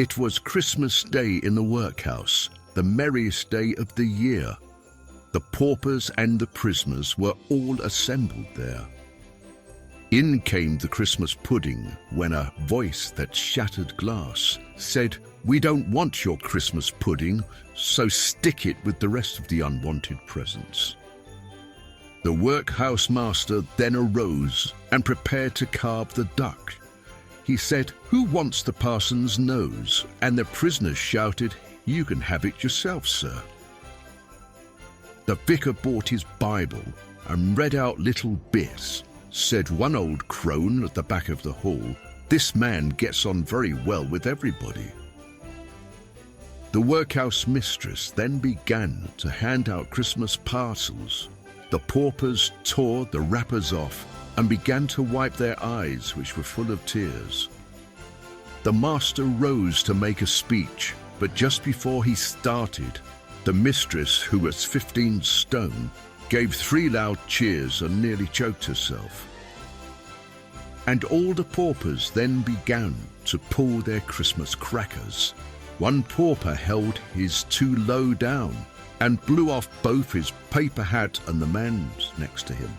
It was Christmas Day in the workhouse, the merriest day of the year. The paupers and the prisoners were all assembled there. In came the Christmas pudding when a voice that shattered glass said, "We don't want your Christmas pudding, so stick it with the rest of the unwanted presents." The workhouse master then arose and prepared to carve the duck. He said, "Who wants the parson's nose?" And the prisoners shouted, "You can have it yourself, sir." The vicar bought his Bible and read out little bits. Said one old crone at the back of the hall, "This man gets on very well with everybody." The workhouse mistress then began to hand out Christmas parcels. The paupers tore the wrappers off and began to wipe their eyes, which were full of tears. The master rose to make a speech, but just before he started, the mistress, who was 15 stone, gave 3 loud cheers and nearly choked herself. And all the paupers then began to pull their Christmas crackers. One pauper held his too low down and blew off both his paper hat and the man's next to him.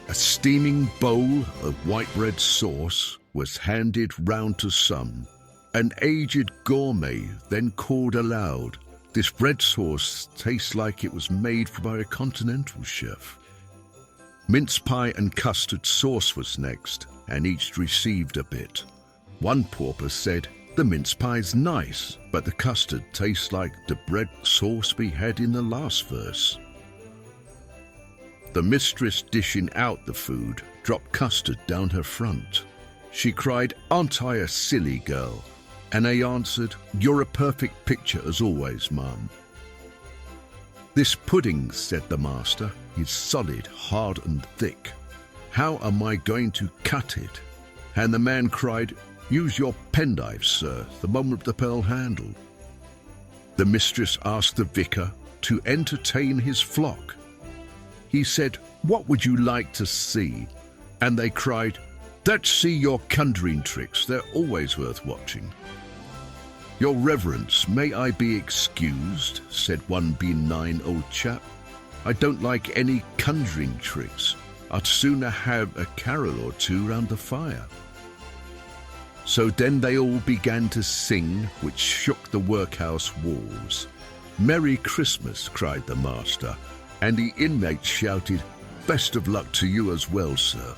A steaming bowl of white bread sauce was handed round to some. An aged gourmet then called aloud, "This bread sauce tastes like it was made by a continental chef." Mince pie and custard sauce was next, and each received a bit. One pauper said, "The mince pie's nice, but the custard tastes like the bread sauce we had in the last verse." The mistress dishing out the food dropped custard down her front. She cried, "Aren't I a silly girl?" And they answered, "You're a perfect picture as always, ma'am." "This pudding," said the master, "is solid, hard and thick. How am I going to cut it?" And the man cried, "Use your penknife, sir, the one with the pearl handle." The mistress asked the vicar to entertain his flock. He said, "What would you like to see?" And they cried, "Let's see your conjuring tricks, they're always worth watching." "Your reverence, may I be excused?" said one benign old chap. "I don't like any conjuring tricks. I'd sooner have a carol or two round the fire." So then they all began to sing, which shook the workhouse walls. "Merry Christmas," cried the master, and the inmates shouted, "Best of luck to you as well, sir."